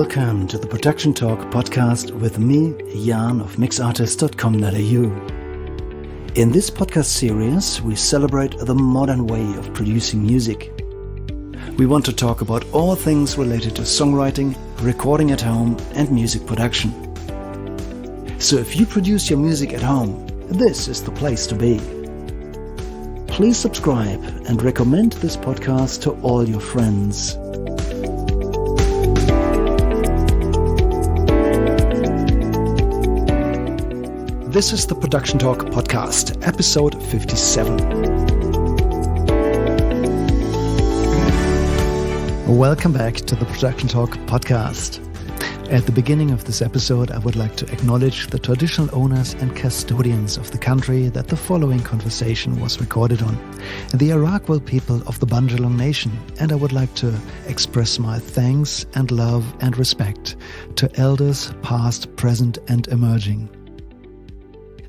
Welcome to the Production Talk podcast with me, Jan of mixartist.com.au. In this podcast series, we celebrate the modern way of producing music. We want to talk about all things related to songwriting, recording at home, and music production. So if you produce your music at home, this is the place to be. Please subscribe and recommend this podcast to all your friends. This is the Production Talk podcast, episode 57. Welcome back to the Production Talk podcast. At the beginning of this episode, I would like to acknowledge the traditional owners and custodians of the country that the following conversation was recorded on, the Arakwal people of the Bundjalung Nation, and I would like to express my thanks and love and respect to elders past, present and emerging.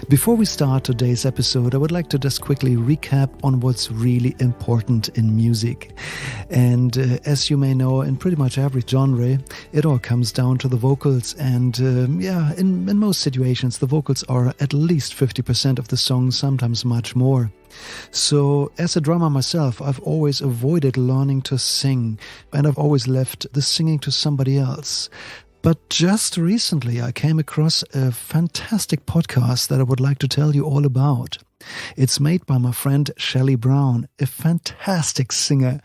Before we start today's episode, I would like to just quickly recap on what's really important in music. And as you may know, in pretty much every genre, it all comes down to the vocals. And in most situations, the vocals are at least 50% of the song, sometimes much more. So as a drummer myself, I've always avoided learning to sing, and I've always left the singing to somebody else. But just recently, I came across a fantastic podcast that I would like to tell you all about. It's made by my friend Shelley Brown, a fantastic singer.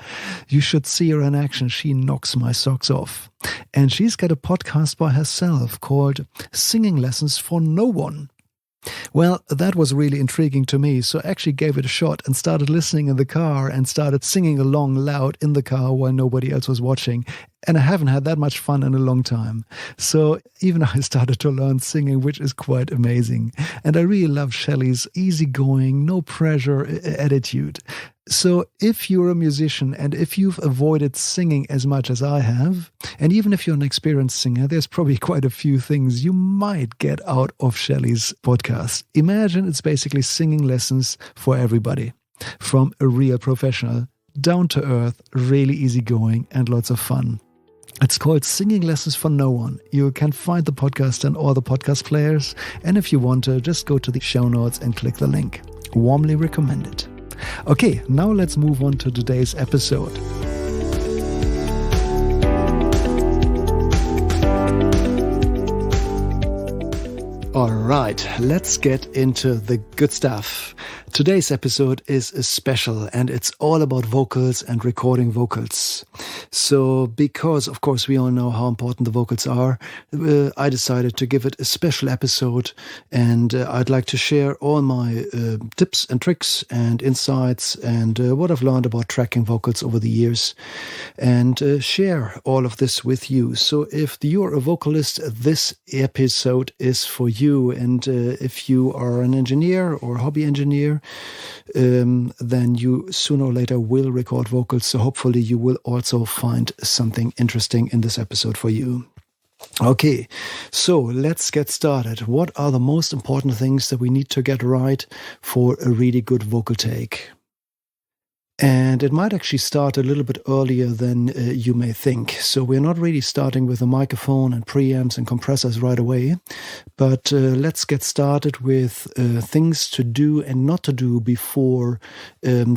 You should see her in action. She knocks my socks off. And she's got a podcast by herself called Singing Lessons for No One. Well, that was really intriguing to me, so I actually gave it a shot and started listening in the car and started singing along loud in the car while nobody else was watching. And I haven't had that much fun in a long time. So even I started to learn singing, which is quite amazing. And I really love Shelley's easygoing, no pressure attitude. So if you're a musician and if you've avoided singing as much as I have, and even if you're an experienced singer, there's probably quite a few things you might get out of Shelley's podcast. Imagine it's basically singing lessons for everybody, from a real professional, down to earth, really easygoing and lots of fun. It's called Singing Lessons for No One. You can find the podcast on all the podcast players, and if you want to, just go to the show notes and click the link. Warmly recommended. Okay, now let's move on to today's episode. All right, let's get into the good stuff. Today's episode is special and it's all about vocals and recording vocals. So because, of course, we all know how important the vocals are, I decided to give it a special episode, and I'd like to share all my tips and tricks and insights and what I've learned about tracking vocals over the years, and share all of this with you. So if you're a vocalist, this episode is for you. And if you are an engineer or hobby engineer, then you sooner or later will record vocals. So hopefully you will also find something interesting in this episode for you. Okay, so let's get started. What are the most important things that we need to get right for a really good vocal take? And it might actually start a little bit earlier than you may think. So we're not really starting with a microphone and preamps and compressors right away. But let's get started with things to do and not to do before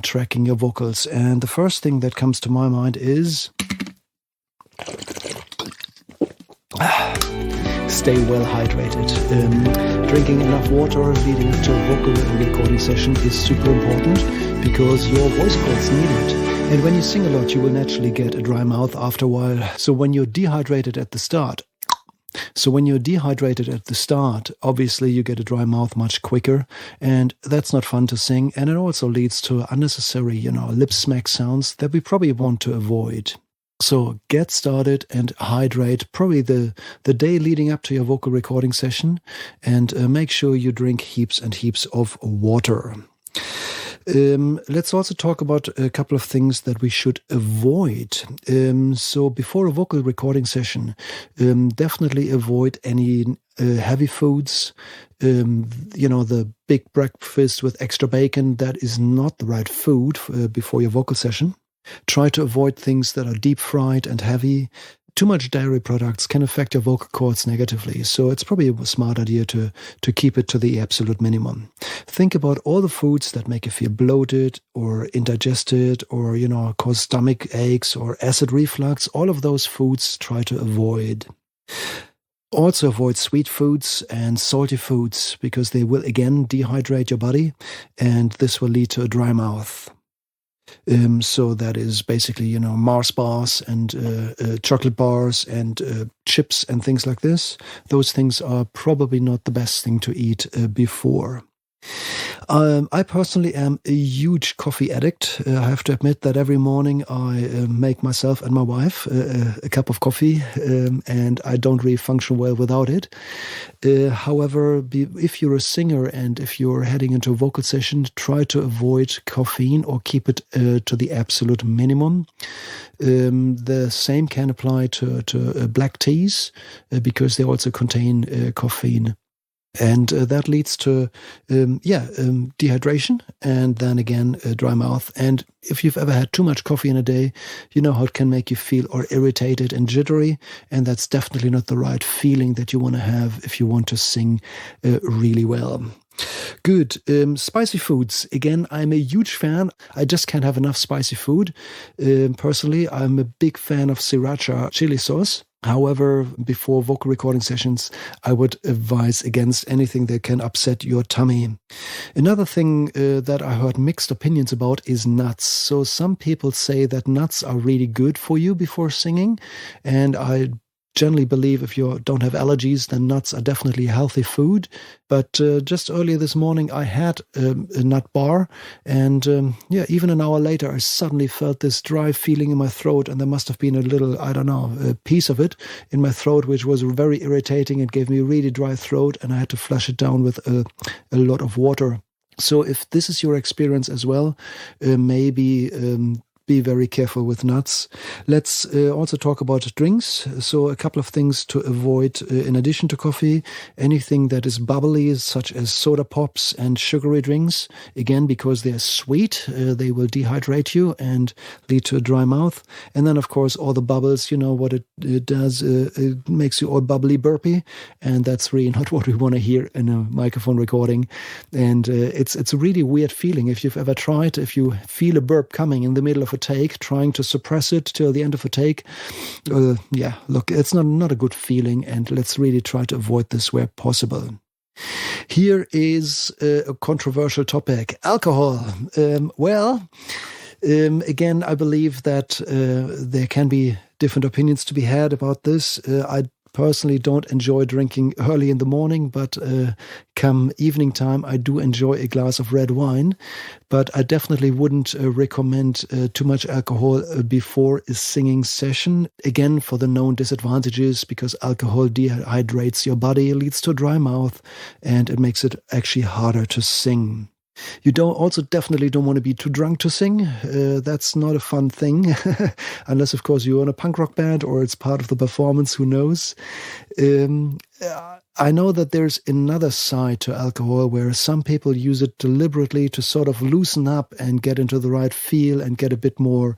tracking your vocals. And the first thing that comes to my mind is stay well hydrated. Drinking enough water leading up to a vocal recording session is super important, because your voice cords need it. And when you sing a lot, you will naturally get a dry mouth after a while. So when you're dehydrated at the start, obviously you get a dry mouth much quicker, and that's not fun to sing. And it also leads to unnecessary, lip smack sounds that we probably want to avoid. So get started and hydrate probably the day leading up to your vocal recording session, and make sure you drink heaps and heaps of water. Let's also talk about a couple of things that we should avoid. So before a vocal recording session, definitely avoid any heavy foods. The big breakfast with extra bacon, that is not the right food before your vocal session. Try to avoid things that are deep fried and heavy. too much dairy products can affect your vocal cords negatively. So it's probably a smart idea to keep it to the absolute minimum. Think about all the foods that make you feel bloated or indigested or, cause stomach aches or acid reflux. All of those foods try to avoid. Also avoid sweet foods and salty foods because they will again dehydrate your body and this will lead to a dry mouth. So that is basically, Mars bars and chocolate bars and chips and things like this. Those things are probably not the best thing to eat before. I personally am a huge coffee addict. I have to admit that every morning I make myself and my wife a cup of coffee, and I don't really function well without it. However, if you're a singer and if you're heading into a vocal session, try to avoid caffeine or keep it to the absolute minimum. The same can apply to black teas because they also contain caffeine. And that leads to, dehydration and then again, a dry mouth. And if you've ever had too much coffee in a day, you know how it can make you feel or irritated and jittery. And that's definitely not the right feeling that you want to have if you want to sing really well. Good. Spicy foods. Again, I'm a huge fan. I just can't have enough spicy food. Personally, I'm a big fan of sriracha chili sauce. However, before vocal recording sessions, I would advise against anything that can upset your tummy. Another thing that I heard mixed opinions about is nuts. So some people say that nuts are really good for you before singing, and I generally believe if you don't have allergies, then nuts are definitely a healthy food. But just earlier this morning, I had a nut bar. And even an hour later, I suddenly felt this dry feeling in my throat. And there must have been a little, a piece of it in my throat, which was very irritating. It gave me a really dry throat. And I had to flush it down with a lot of water. So if this is your experience as well, maybe be very careful with nuts. Let's also talk about drinks. So a couple of things to avoid in addition to coffee. Anything that is bubbly, such as soda pops and sugary drinks. Again, because they're sweet, they will dehydrate you and lead to a dry mouth. And then, of course, all the bubbles, what it does, it makes you all bubbly burpy. And that's really not what we want to hear in a microphone recording. And it's a really weird feeling. If you've ever tried, if you feel a burp coming in the middle of a take, trying to suppress it till the end of a take, look, it's not a good feeling, and let's really try to avoid this where possible. Here is a controversial topic: alcohol. Again, I believe that there can be different opinions to be had about this. I personally don't enjoy drinking early in the morning, but come evening time, I do enjoy a glass of red wine. But I definitely wouldn't recommend too much alcohol before a singing session. Again, for the known disadvantages, because alcohol dehydrates your body, leads to a dry mouth, and it makes it actually harder to sing. You definitely don't want to be too drunk to sing. That's not a fun thing, unless, of course, you're in a punk rock band or it's part of the performance, who knows. I know that there's another side to alcohol where some people use it deliberately to sort of loosen up and get into the right feel and get a bit more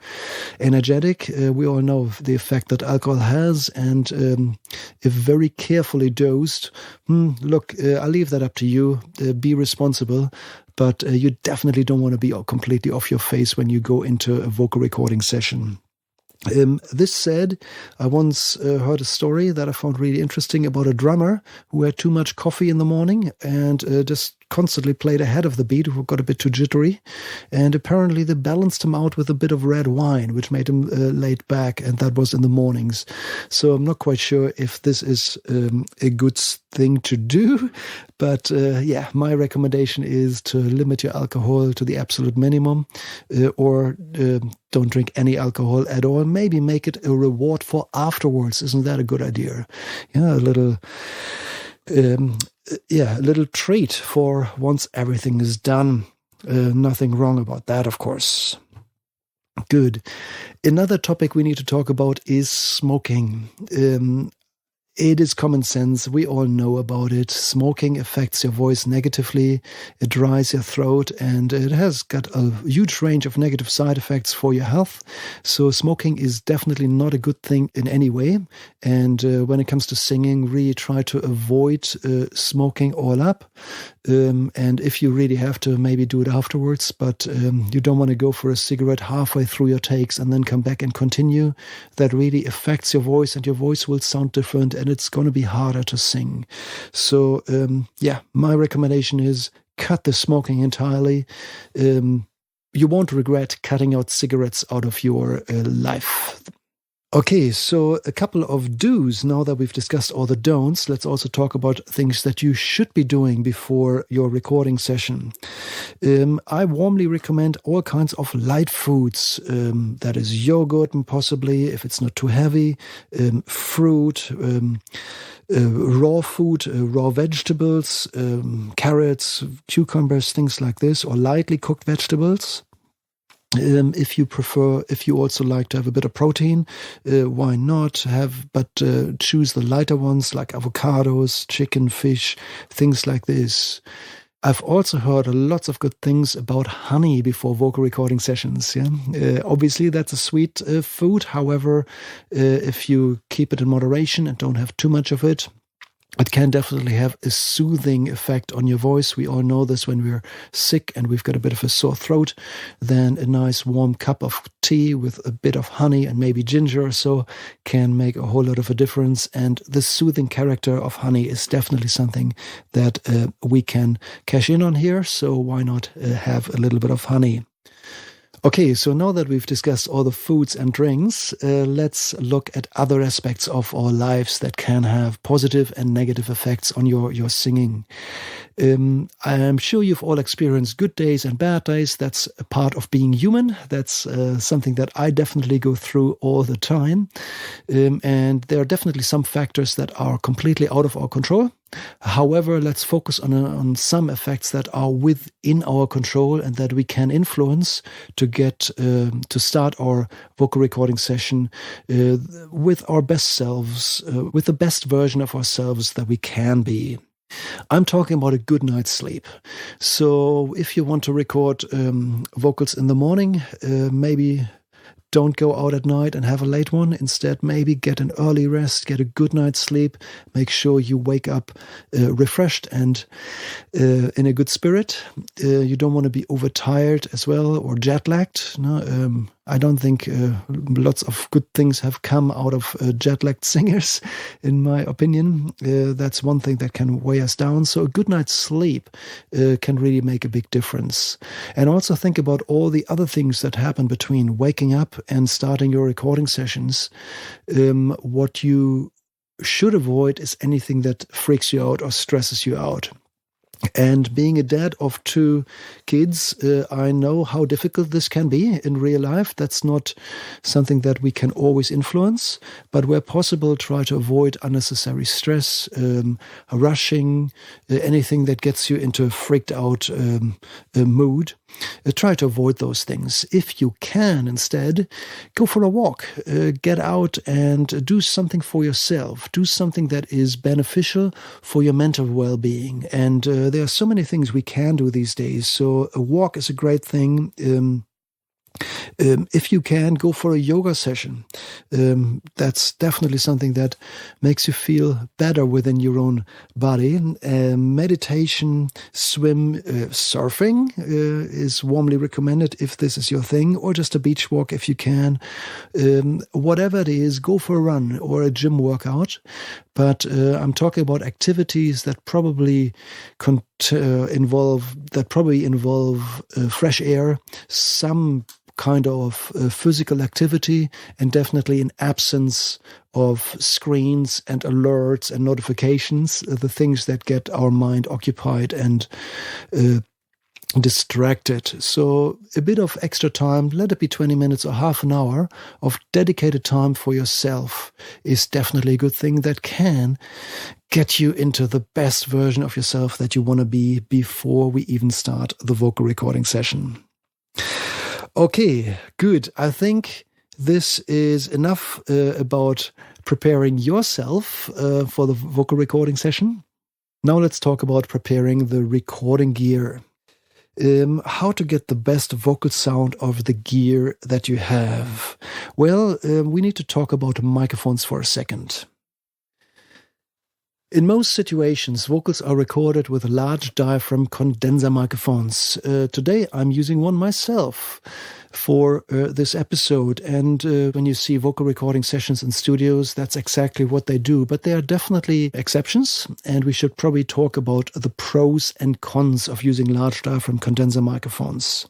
energetic. We all know the effect that alcohol has, and if very carefully dosed, I'll leave that up to you. Be responsible. But you definitely don't want to be completely off your face when you go into a vocal recording session. This said, I once heard a story that I found really interesting about a drummer who had too much coffee in the morning and just constantly played ahead of the beat, who got a bit too jittery. And apparently they balanced him out with a bit of red wine, which made him laid back, and that was in the mornings. So I'm not quite sure if this is a good thing to do. But my recommendation is to limit your alcohol to the absolute minimum, or don't drink any alcohol at all. Maybe make it a reward for afterwards. Isn't that a good idea? A little treat for once everything is done. Nothing wrong about that, of course. Good. Another topic we need to talk about is smoking. It is common sense. We all know about it. Smoking affects your voice negatively. It dries your throat, and it has got a huge range of negative side effects for your health. So smoking is definitely not a good thing in any way. And when it comes to singing, really try to avoid smoking all up. And if you really have to, maybe do it afterwards. But you don't want to go for a cigarette halfway through your takes and then come back and continue. That really affects your voice, and your voice will sound different, and it's going to be harder to sing. So, my recommendation is cut the smoking entirely. You won't regret cutting out cigarettes out of your life. Okay, so a couple of do's. Now that we've discussed all the don'ts, let's also talk about things that you should be doing before your recording session. I warmly recommend all kinds of light foods. That is yogurt, possibly, if it's not too heavy, fruit, raw food, raw vegetables, carrots, cucumbers, things like this, or lightly cooked vegetables. If you also like to have a bit of protein, why not choose the lighter ones like avocados, chicken, fish, things like this. I've also heard lots of good things about honey before vocal recording sessions. Obviously, that's a sweet food. However, if you keep it in moderation and don't have too much of it, it can definitely have a soothing effect on your voice. We all know this when we're sick and we've got a bit of a sore throat. Then a nice warm cup of tea with a bit of honey and maybe ginger or so can make a whole lot of a difference. And the soothing character of honey is definitely something that we can cash in on here. So why not have a little bit of honey? Okay, so now that we've discussed all the foods and drinks, let's look at other aspects of our lives that can have positive and negative effects on your singing. I'm sure you've all experienced good days and bad days. That's a part of being human. That's something that I definitely go through all the time. And there are definitely some factors that are completely out of our control. However, let's focus on some effects that are within our control and that we can influence to get to start our vocal recording session with our best selves, with the best version of ourselves that we can be. I'm talking about a good night's sleep. So if you want to record vocals in the morning, maybe don't go out at night and have a late one. Instead, maybe get an early rest, get a good night's sleep. Make sure you wake up refreshed and in a good spirit. You don't want to be overtired as well or jet lagged. No, I don't think lots of good things have come out of jet-lagged singers, in my opinion. That's one thing that can weigh us down. So a good night's sleep can really make a big difference. And also think about all the other things that happen between waking up and starting your recording sessions. What you should avoid is anything that freaks you out or stresses you out. And being a dad of 2 kids, I know how difficult this can be in real life. That's not something that we can always influence, but where possible, try to avoid unnecessary stress, rushing, anything that gets you into a freaked out mood. Try to avoid those things. If you can, instead, go for a walk, get out and do something for yourself. Do something that is beneficial for your mental well-being. And there are so many things we can do these days. So a walk is a great thing. If you can, go for a yoga session. That's definitely something that makes you feel better within your own body. Meditation, swim, surfing is warmly recommended if this is your thing, or just a beach walk if you can. Whatever it is, go for a run or a gym workout. But I'm talking about activities that probably involve fresh air, some kind of physical activity, and definitely an absence of screens and alerts and notifications, the things that get our mind occupied and distracted. So a bit of extra time, let it be 20 minutes or half an hour of dedicated time for yourself, is definitely a good thing that can get you into the best version of yourself that you want to be before we even start the vocal recording session. Okay, good. I think this is enough about preparing yourself for the vocal recording session. Now let's talk about preparing the recording gear. How to get the best vocal sound of the gear that you have. Well, we need to talk about microphones for a second. In most situations, vocals are recorded with large diaphragm condenser microphones. Today I'm using one myself for this episode, and when you see vocal recording sessions in studios, that's exactly what they do. But there are definitely exceptions, and we should probably talk about the pros and cons of using large diaphragm condenser microphones.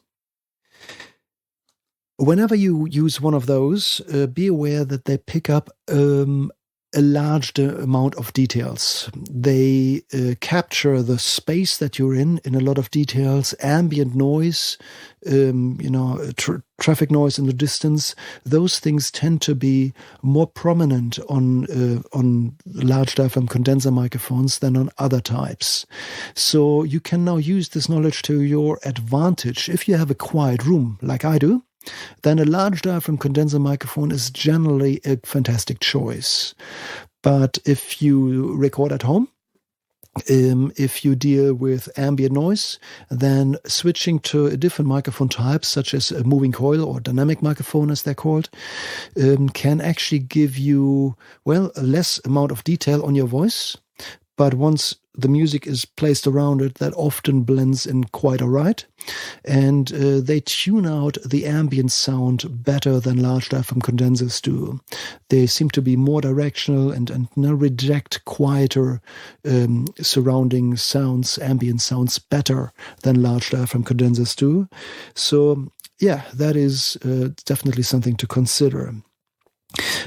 Whenever you use one of those, be aware that they pick up a large amount of details. They capture the space that you're in a lot of details, ambient noise, traffic noise in the distance. Those things tend to be more prominent on large diaphragm condenser microphones than on other types. So you can now use this knowledge to your advantage. If you have a quiet room like I do, then a large diaphragm condenser microphone is generally a fantastic choice. But if you record at home, if you deal with ambient noise, then switching to a different microphone type, such as a moving coil or dynamic microphone, as they're called, can actually give you, a less amount of detail on your voice. But once the music is placed around it, that often blends in quite all right. And they tune out the ambient sound better than large diaphragm condensers do. They seem to be more directional and reject quieter surrounding sounds, ambient sounds, better than large diaphragm condensers do. So, yeah, that is definitely something to consider.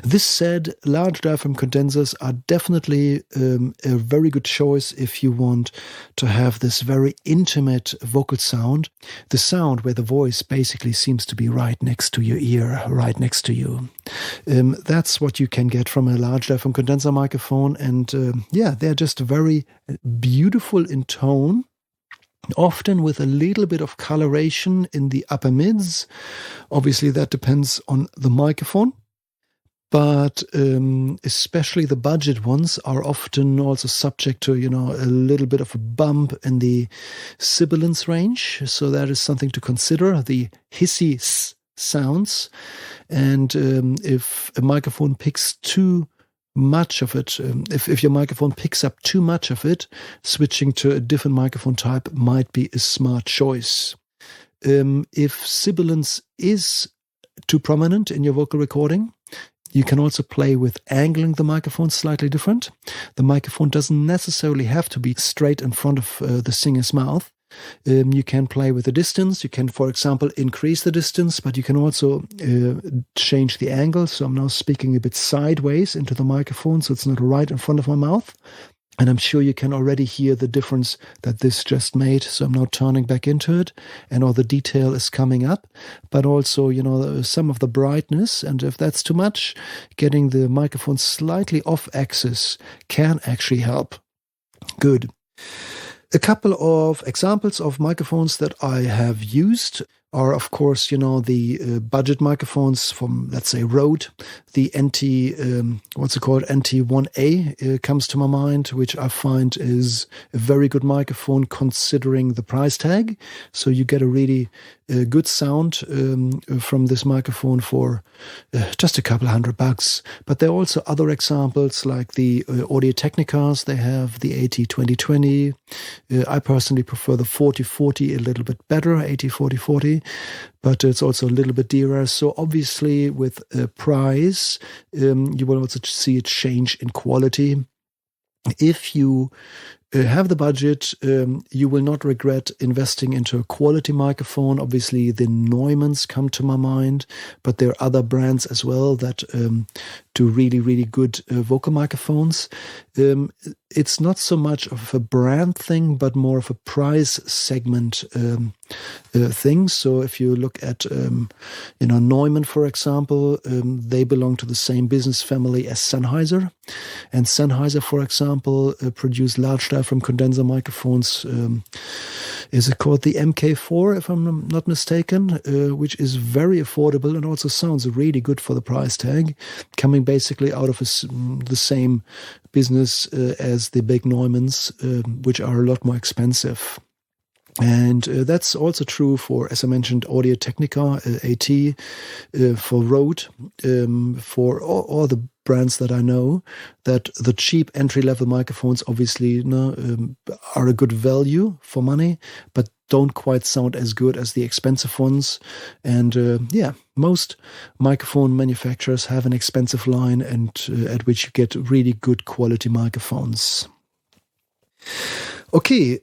This said, large diaphragm condensers are definitely a very good choice if you want to have this very intimate vocal sound, the sound where the voice basically seems to be right next to your ear, right next to you. That's what you can get from a large diaphragm condenser microphone, and they're just very beautiful in tone. Often with a little bit of coloration in the upper mids. Obviously, that depends on the microphone. But especially the budget ones are often also subject to, a little bit of a bump in the Sibilance range. So that is something to consider, the hissy sounds. And if a microphone picks too much of it, if your microphone picks up too much of it, switching to a different microphone type might be a smart choice. If Sibilance is too prominent in your vocal recording, you can also play with angling the microphone slightly different. The microphone doesn't necessarily have to be straight in front of the singer's mouth. You can play with the distance. You can, for example, increase the distance, but you can also change the angle. So I'm now speaking a bit sideways into the microphone, so it's not right in front of my mouth. And I'm sure you can already hear the difference that this just made. So I'm now turning back into it, and all the detail is coming up. But also, some of the brightness. And if that's too much, getting the microphone slightly off axis can actually help. Good. A couple of examples of microphones that I have used are, of course, the budget microphones from, let's say, Rode. The NT1A comes to my mind, which I find is a very good microphone considering the price tag. So you get a really good sound from this microphone for just a couple $100. But there are also other examples like the Audio-Technicas. They have the AT2020. I personally prefer the 4040 a little bit better, AT4040. But it's also a little bit dearer. So obviously with price, you will also see a change in quality. If you have the budget, you will not regret investing into a quality microphone. Obviously, the Neumanns come to my mind, but there are other brands as well that do really, really good vocal microphones. It's not so much of a brand thing, but more of a price segment thing. So if you look at, Neumann, for example, they belong to the same business family as Sennheiser. And Sennheiser, for example, produce large diaphragm condenser microphones is it called the MK4, if I'm not mistaken, which is very affordable and also sounds really good for the price tag, coming basically out of the same business as the big Neumanns, which are a lot more expensive. And that's also true for, as I mentioned, Audio-Technica, AT, for Rode, for all the brands that I know, that the cheap entry-level microphones obviously are a good value for money, but don't quite sound as good as the expensive ones. And most microphone manufacturers have an expensive line and at which you get really good quality microphones. Okay,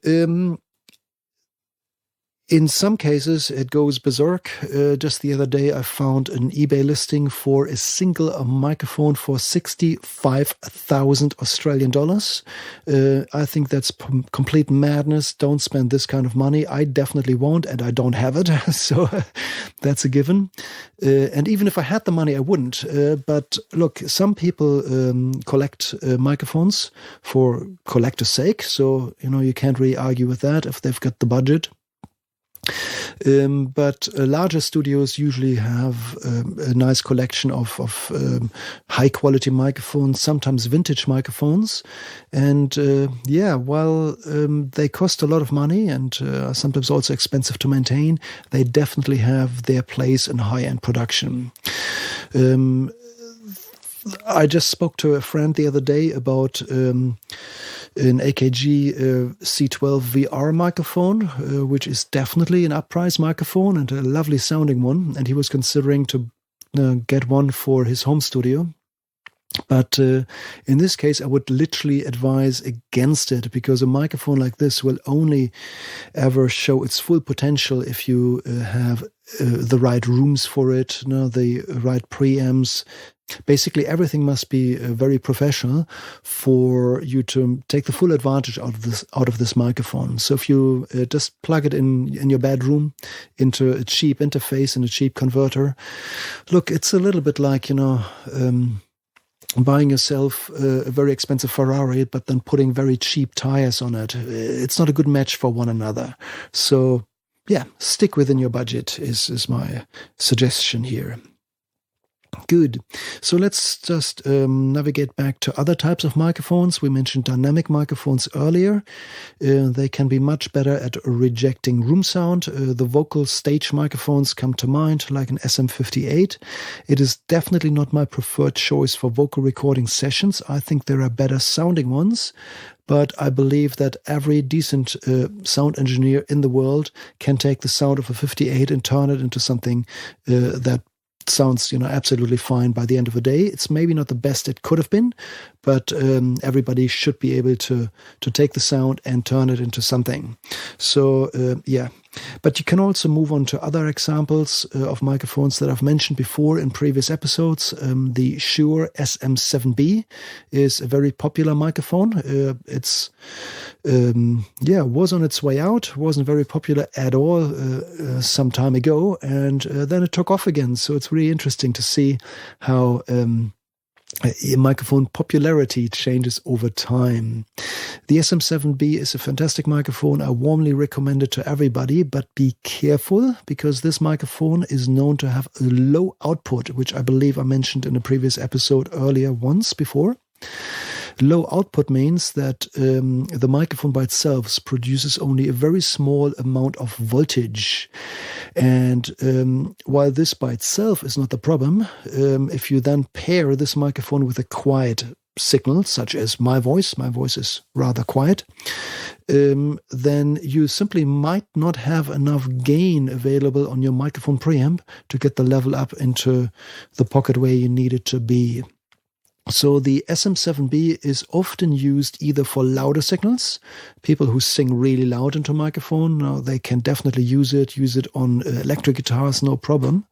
in some cases, it goes berserk. Just the other day, I found an eBay listing for a single microphone for 65,000 Australian dollars. I think that's complete madness. Don't spend this kind of money. I definitely won't, and I don't have it. So that's a given. And even if I had the money, I wouldn't. But look, some people collect microphones for collector's sake. So, you can't really argue with that if they've got the budget. But larger studios usually have a nice collection of high quality microphones, sometimes vintage microphones. And while they cost a lot of money and are sometimes also expensive to maintain, they definitely have their place in high-end production. I just spoke to a friend the other day about an AKG C12 VR microphone, which is definitely an up-price microphone and a lovely sounding one. And he was considering to get one for his home studio. But in this case, I would literally advise against it, because a microphone like this will only ever show its full potential if you have the right rooms for it, the right preamps. Basically, everything must be very professional for you to take the full advantage out of this microphone. So if you just plug it in your bedroom into a cheap interface and a cheap converter, look, it's a little bit like, buying yourself a very expensive Ferrari, but then putting very cheap tires on it. It's not a good match for one another. So, stick within your budget is my suggestion here. Good. So let's just navigate back to other types of microphones. We mentioned dynamic microphones earlier. They can be much better at rejecting room sound. The vocal stage microphones come to mind, like an SM58. It is definitely not my preferred choice for vocal recording sessions. I think there are better sounding ones. But I believe that every decent sound engineer in the world can take the sound of a 58 and turn it into something that sounds, absolutely fine by the end of the day. It's maybe not the best it could have been, but everybody should be able to take the sound and turn it into something. So, But you can also move on to other examples of microphones that I've mentioned before in previous episodes. The Shure SM7B is a very popular microphone. It's was on its way out, wasn't very popular at all some time ago, and then it took off again. So it's really interesting to see how microphone popularity changes over time. The SM7B is a fantastic microphone. I warmly recommend it to everybody, but be careful, because this microphone is known to have a low output, which I believe I mentioned in a previous episode earlier once before. Low output means that the microphone by itself produces only a very small amount of voltage. And while this by itself is not the problem, if you then pair this microphone with a quiet signal, such as my voice is rather quiet, then you simply might not have enough gain available on your microphone preamp to get the level up into the pocket where you need it to be. So the SM7B is often used either for louder signals, people who sing really loud into a microphone, they can definitely use it on electric guitars, no problem.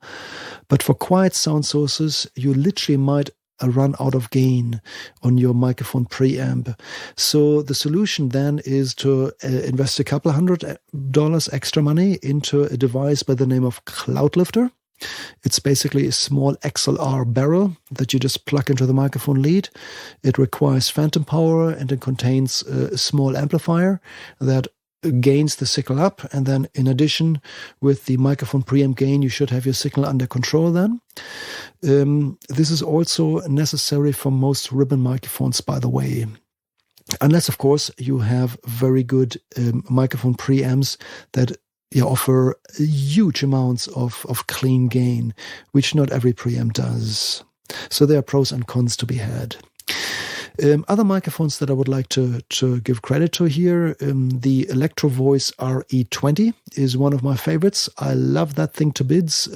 But for quiet sound sources, you literally might run out of gain on your microphone preamp. So the solution then is to invest a couple $100 extra money into a device by the name of Cloudlifter. It's basically a small XLR barrel that you just plug into the microphone lead. It requires phantom power, and it contains a small amplifier that gains the signal up, and then in addition with the microphone preamp gain, you should have your signal under control then. This is also necessary for most ribbon microphones, by the way. Unless, of course, you have very good microphone preamps that offer huge amounts of clean gain, which not every preamp does. So there are pros and cons to be had. Other microphones that I would like to give credit to here, the Electro Voice RE20 is one of my favorites. I love that thing to bits.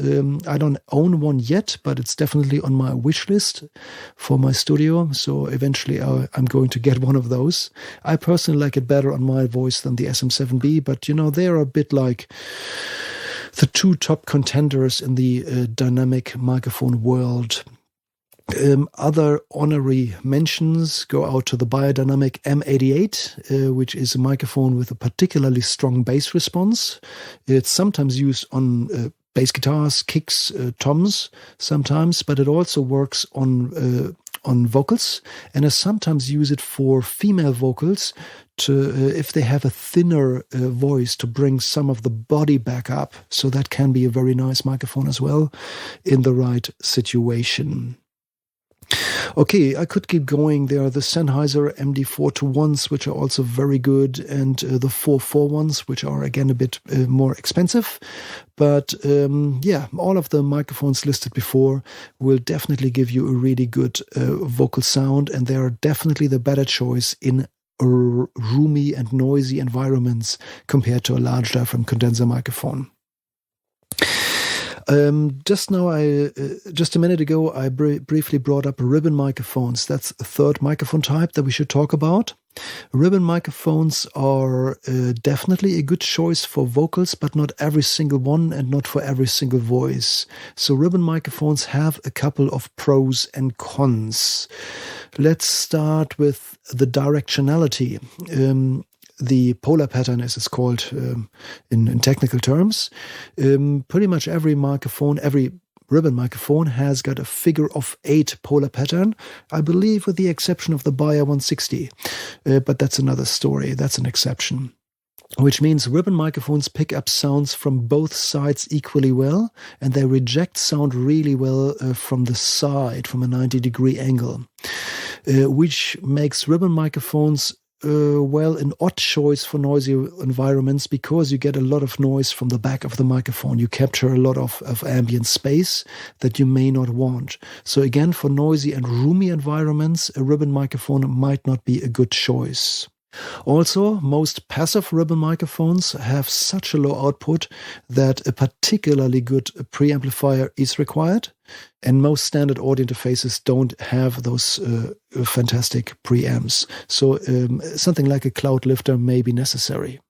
I don't own one yet, but it's definitely on my wish list for my studio. So eventually I'm going to get one of those. I personally like it better on my voice than the SM7B, but they're a bit like the two top contenders in the dynamic microphone world. Other honorary mentions go out to the Biodynamic M88, which is a microphone with a particularly strong bass response. It's sometimes used on bass guitars, kicks, toms sometimes, but it also works on vocals, and I sometimes use it for female vocals to if they have a thinner voice, to bring some of the body back up. So that can be a very nice microphone as well in the right situation. Okay, I could keep going. There are the Sennheiser MD421s, which are also very good, and the 441s, which are again a bit more expensive. But all of the microphones listed before will definitely give you a really good vocal sound, and they are definitely the better choice in roomy and noisy environments compared to a large diaphragm condenser microphone. Just a minute ago, I briefly brought up ribbon microphones. That's a third microphone type that we should talk about. Ribbon microphones are definitely a good choice for vocals, but not every single one and not for every single voice. So ribbon microphones have a couple of pros and cons. Let's start with the directionality. The polar pattern, as it's called in technical terms. Pretty much every ribbon microphone has got a figure of 8 polar pattern, I believe with the exception of the Bayer 160. But that's another story. That's an exception. Which means ribbon microphones pick up sounds from both sides equally well, and they reject sound really well from the side, from a 90-degree angle. Which makes ribbon microphones an odd choice for noisy environments, because you get a lot of noise from the back of the microphone. You capture a lot of ambient space that you may not want. So again, for noisy and roomy environments, a ribbon microphone might not be a good choice. Also, most passive ribbon microphones have such a low output that a particularly good preamplifier is required, and most standard audio interfaces don't have those fantastic preamps. So something like a cloud lifter may be necessary.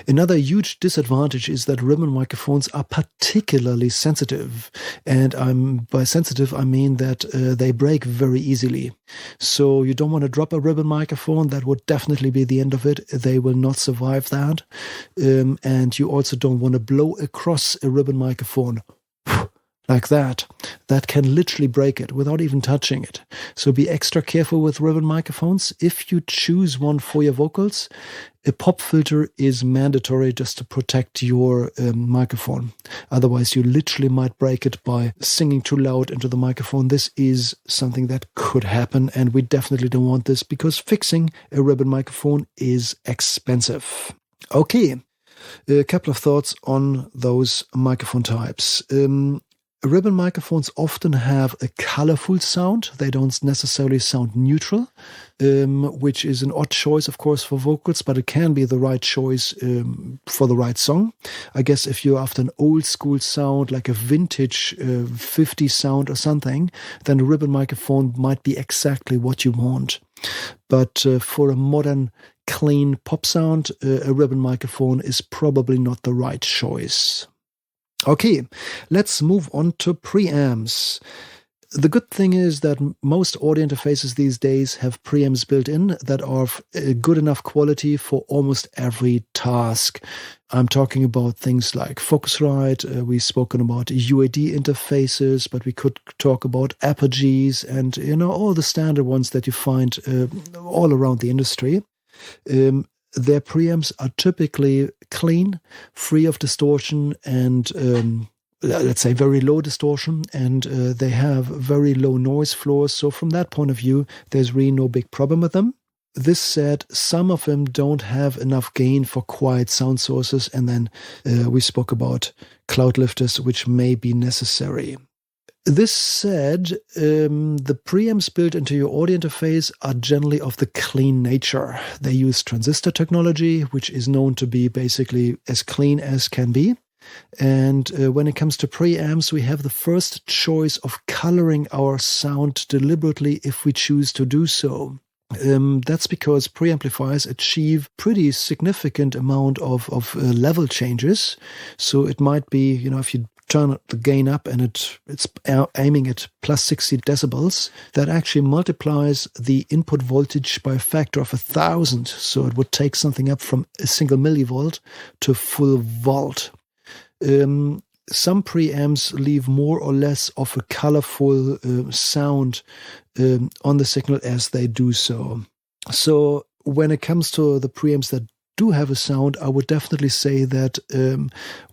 Another huge disadvantage is that ribbon microphones are particularly sensitive. And by sensitive, I mean that they break very easily. So you don't want to drop a ribbon microphone. That would definitely be the end of it. They will not survive that. And you also don't want to blow across a ribbon microphone like that. That can literally break it without even touching it. So be extra careful with ribbon microphones. If you choose one for your vocals, a pop filter is mandatory just to protect your microphone. Otherwise, you literally might break it by singing too loud into the microphone. This is something that could happen, and we definitely don't want this, because fixing a ribbon microphone is expensive. Okay, a couple of thoughts on those microphone types. Ribbon microphones often have a colorful sound. They don't necessarily sound neutral, which is an odd choice, of course, for vocals, but it can be the right choice for the right song. I guess if you're after an old school sound, like a vintage 50s sound or something, then a ribbon microphone might be exactly what you want. But for a modern, clean pop sound, a ribbon microphone is probably not the right choice. Okay, let's move on to preamps. The good thing is that most audio interfaces these days have preamps built in that are good enough quality for almost every task. I'm talking about things like Focusrite. We've spoken about UAD interfaces, but we could talk about apogees and all the standard ones that you find all around the industry. their preamps are typically clean, free of distortion, and let's say very low distortion, and they have very low noise floors. So from that point of view, there's really no big problem with them. This said, some of them don't have enough gain for quiet sound sources, and then we spoke about cloud lifters, which may be necessary. This said, the preamps built into your audio interface are generally of the clean nature. They use transistor technology, which is known to be basically as clean as can be. And when it comes to preamps, we have the first choice of coloring our sound deliberately if we choose to do so. That's because preamplifiers achieve pretty significant amount of level changes. So it might be, if you turn the gain up and it's aiming at plus 60 decibels, that actually multiplies the input voltage by a factor of 1,000. So it would take something up from a single millivolt to full volt. Some preamps leave more or less of a colorful sound on the signal as they do so. So when it comes to the preamps that do have a sound, I would definitely say that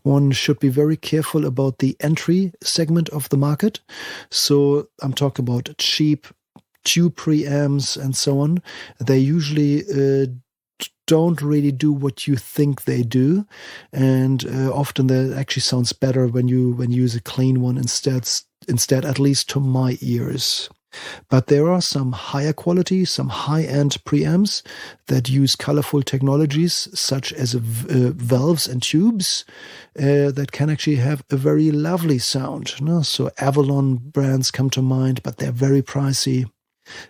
one should be very careful about the entry segment of the market. So I'm talking about cheap tube preamps and so on. They usually don't really do what you think they do, and often that actually sounds better when you use a clean one instead, at least to my ears. But there are some higher quality, some high-end preamps that use colorful technologies such as valves and tubes that can actually have a very lovely sound. So Avalon brands come to mind, but they're very pricey.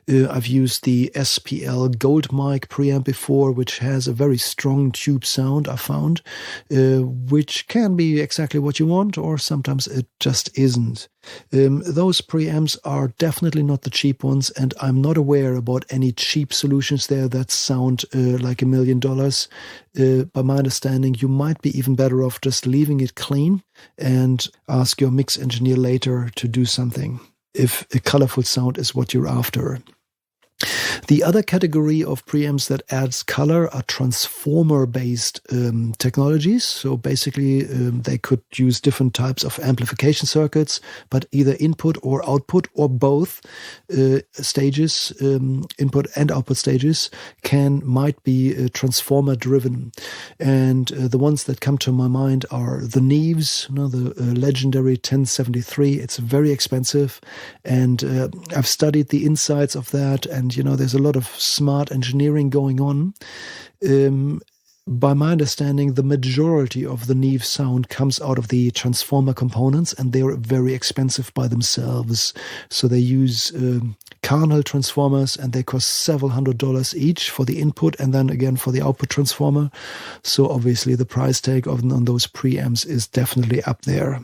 I've used the SPL Gold Mic preamp before, which has a very strong tube sound, I found, which can be exactly what you want, or sometimes it just isn't. Those preamps are definitely not the cheap ones, and I'm not aware about any cheap solutions there that sound like $1 million. By my understanding, you might be even better off just leaving it clean and ask your mix engineer later to do something, if a colorful sound is what you're after. The other category of preamps that adds color are transformer-based technologies. So basically, they could use different types of amplification circuits, but either input or output or both stages, input and output stages, might be transformer-driven. And the ones that come to my mind are the Neves, the legendary 1073. It's very expensive, and I've studied the insides of that, and there's a lot of smart engineering going on. By my understanding, the majority of the Neve sound comes out of the transformer components, and they're very expensive by themselves. So they use Carnell transformers, and they cost several $100s each for the input, and then again for the output transformer. So obviously the price tag on those preamps is definitely up there.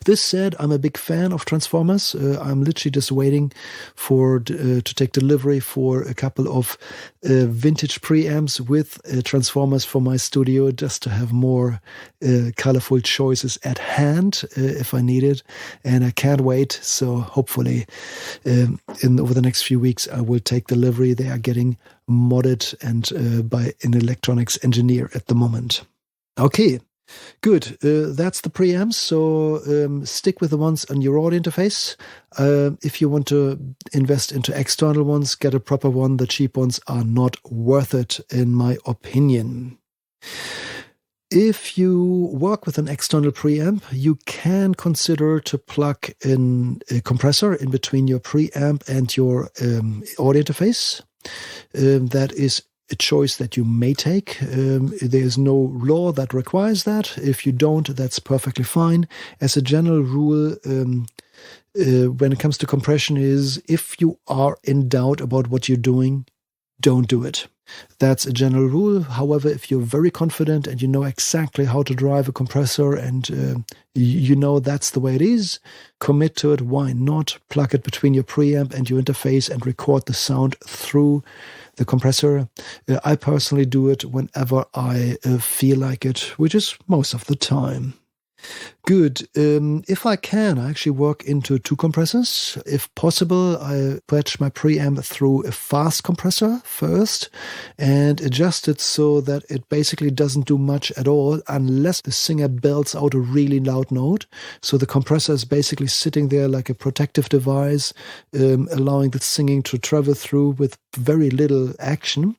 This said, I'm a big fan of transformers. I'm literally just waiting to take delivery for a couple of vintage preamps with transformers for my studio, just to have more colorful choices at hand if I need it. And I can't wait. So hopefully over the next few weeks, I will take delivery. They are getting modded and by an electronics engineer at the moment. Okay. Good. That's the preamps. So stick with the ones on your audio interface. If you want to invest into external ones, get a proper one. The cheap ones are not worth it, in my opinion. If you work with an external preamp, you can consider to plug in a compressor in between your preamp and your audio interface. That is a choice that you may take. There's no law that requires that. If you don't, that's perfectly fine. As a general rule, when it comes to compression, is if you are in doubt about what you're doing, don't do it. That's a general rule. However, if you're very confident and you know exactly how to drive a compressor and you know that's the way it is, commit to it. Why not? Plug it between your preamp and your interface and record the sound through the compressor. I personally do it whenever I feel like it, which is most of the time. Good. If I can, I actually work into two compressors. If possible, I patch my preamp through a fast compressor first and adjust it so that it basically doesn't do much at all unless the singer belts out a really loud note. So the compressor is basically sitting there like a protective device, allowing the singing to travel through with very little action.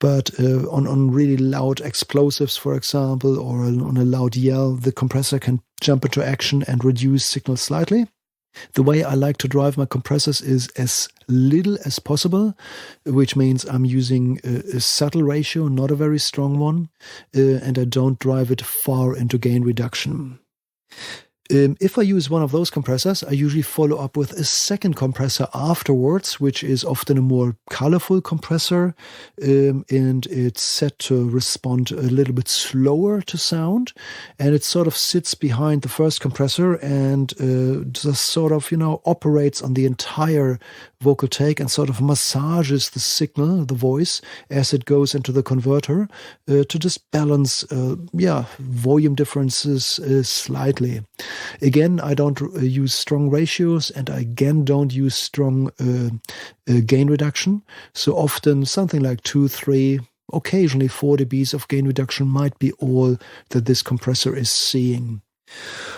But on really loud explosives, for example, or on a loud yell, the compressor can jump into action and reduce signal slightly. The way I like to drive my compressors is as little as possible, which means I'm using a subtle ratio, not a very strong one, and I don't drive it far into gain reduction. If I use one of those compressors, I usually follow up with a second compressor afterwards, which is often a more colorful compressor, and it's set to respond a little bit slower to sound, and it sort of sits behind the first compressor and just sort of, operates on the entire vocal take and sort of massages the signal, the voice, as it goes into the converter to just balance, volume differences slightly. Again, I don't use strong ratios, and I again don't use strong gain reduction. So often something like 2, 3, occasionally 4 dBs of gain reduction might be all that this compressor is seeing.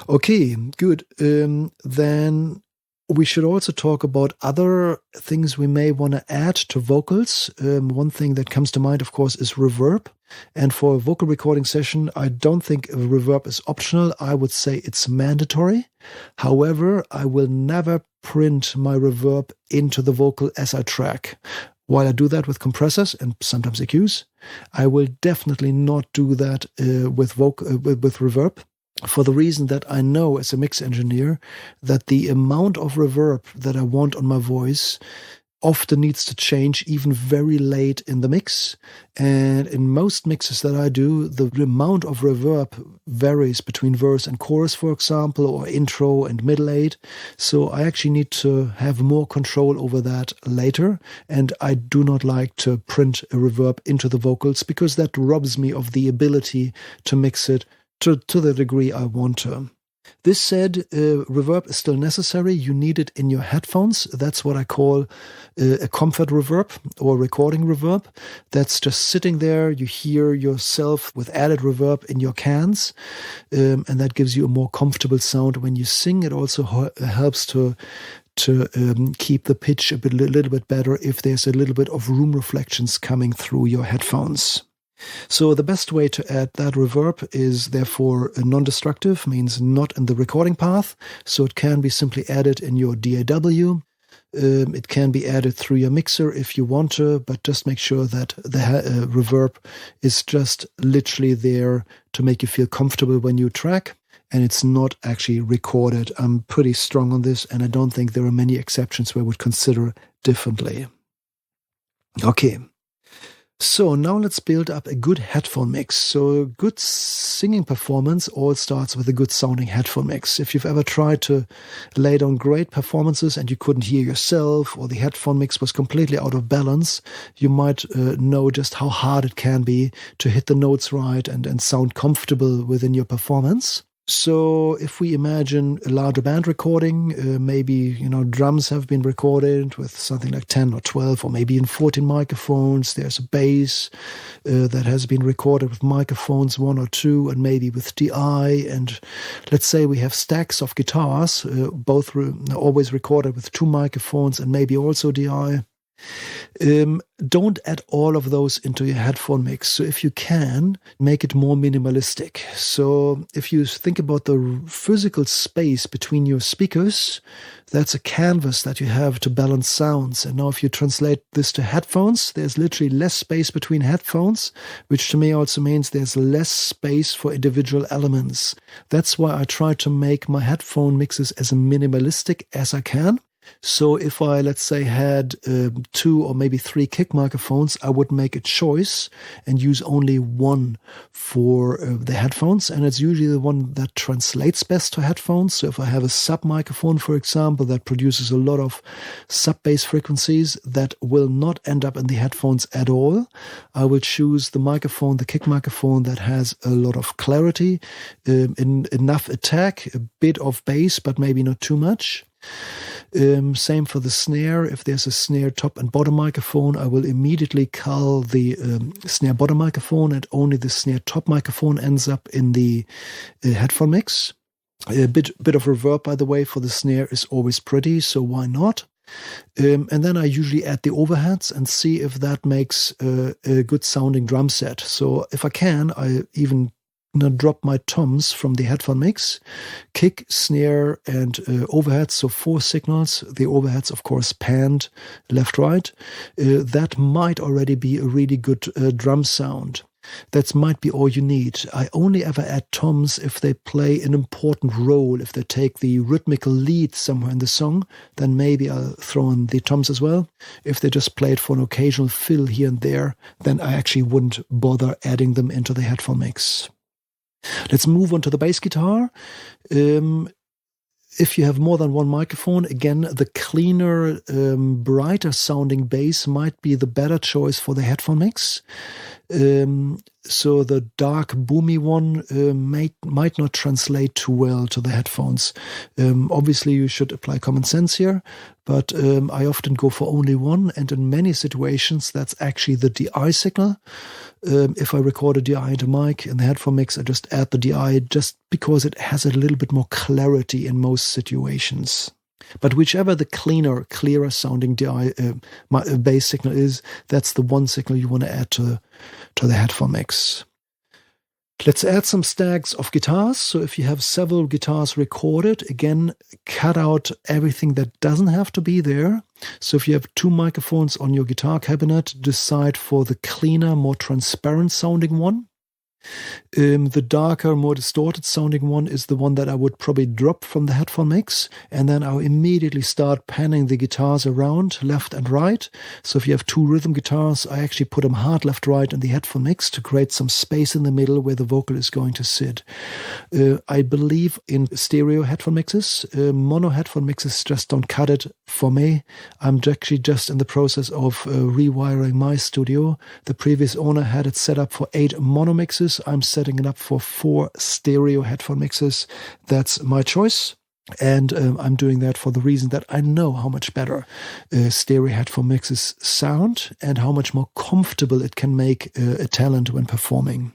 Okay, good. Then we should also talk about other things we may want to add to vocals. One thing that comes to mind, of course, is reverb. And for a vocal recording session, I don't think reverb is optional. I would say it's mandatory. However, I will never print my reverb into the vocal as I track. While I do that with compressors and sometimes EQs, I will definitely not do that with reverb. For the reason that I know as a mix engineer that the amount of reverb that I want on my voice often needs to change even very late in the mix. And in most mixes that I do, the amount of reverb varies between verse and chorus, for example, or intro and middle eight. So I actually need to have more control over that later. And I do not like to print a reverb into the vocals because that robs me of the ability to mix it to the degree I want to. This said, reverb is still necessary. You need it in your headphones. That's what I call a comfort reverb or recording reverb. That's just sitting there. You hear yourself with added reverb in your cans, and that gives you a more comfortable sound when you sing. It also helps to keep the pitch a little bit better if there's a little bit of room reflections coming through your headphones. So the best way to add that reverb is therefore non-destructive, means not in the recording path. So it can be simply added in your DAW. It can be added through your mixer if you want to, but just make sure that the reverb is just literally there to make you feel comfortable when you track. And it's not actually recorded. I'm pretty strong on this, and I don't think there are many exceptions where I would consider differently. Okay. So now let's build up a good headphone mix. So good singing performance all starts with a good sounding headphone mix. If you've ever tried to lay down great performances and you couldn't hear yourself, or the headphone mix was completely out of balance, you might know just how hard it can be to hit the notes right and sound comfortable within your performance. So if we imagine a larger band recording, maybe, drums have been recorded with something like 10 or 12 or maybe in 14 microphones. There's a bass that has been recorded with microphones, 1 or 2, and maybe with DI. And let's say we have stacks of guitars, both always recorded with 2 microphones and maybe also DI. Don't add all of those into your headphone mix. So if you can, make it more minimalistic. So if you think about the physical space between your speakers, that's a canvas that you have to balance sounds. And now if you translate this to headphones, there's literally less space between headphones, which to me also means there's less space for individual elements. That's why I try to make my headphone mixes as minimalistic as I can. So if I, let's say, had 2 or maybe 3 kick microphones, I would make a choice and use only one for the headphones. And it's usually the one that translates best to headphones. So if I have a sub microphone, for example, that produces a lot of sub bass frequencies that will not end up in the headphones at all, I will choose the microphone, the kick microphone that has a lot of clarity, enough attack, a bit of bass, but maybe not too much. Same for the snare. If there's a snare top and bottom microphone, I will immediately cull the snare bottom microphone, and only the snare top microphone ends up in the headphone mix. A bit of reverb, by the way, for the snare is always pretty, so why not? And then I usually add the overheads and see if that makes a good sounding drum set. So if I can, I even drop my toms from the headphone mix, kick, snare, and overheads, so 4 signals. The overheads, of course, panned left, right. That might already be a really good drum sound. That might be all you need. I only ever add toms if they play an important role. If they take the rhythmical lead somewhere in the song, then maybe I'll throw in the toms as well. If they just play it for an occasional fill here and there, then I actually wouldn't bother adding them into the headphone mix. Let's move on to the bass guitar. If you have more than one microphone, again, the cleaner, brighter sounding bass might be the better choice for the headphone mix. So the dark, boomy one might not translate too well to the headphones. Obviously, you should apply common sense here, but I often go for only one, and in many situations, that's actually the DI signal. If I record a DI into mic in the headphone mix, I just add the DI just because it has a little bit more clarity in most situations. But whichever the clearer sounding DI bass signal is, that's the one signal you want to add to the headphone mix. Let's add some stacks of guitars. So if you have several guitars recorded, again, cut out everything that doesn't have to be there. So if you have 2 microphones on your guitar cabinet, decide for the cleaner, more transparent sounding one. The darker, more distorted sounding one is the one that I would probably drop from the headphone mix, and then I'll immediately start panning the guitars around left and right. So if you have 2 rhythm guitars, I actually put them hard left, right in the headphone mix to create some space in the middle where the vocal is going to sit. I believe in stereo headphone mixes. Mono headphone mixes just don't cut it for me. I'm actually just in the process of rewiring my studio. The previous owner had it set up for 8 mono mixes. I'm setting it up for 4 stereo headphone mixes. That's my choice. And I'm doing that for the reason that I know how much better stereo headphone mixes sound and how much more comfortable it can make a talent when performing.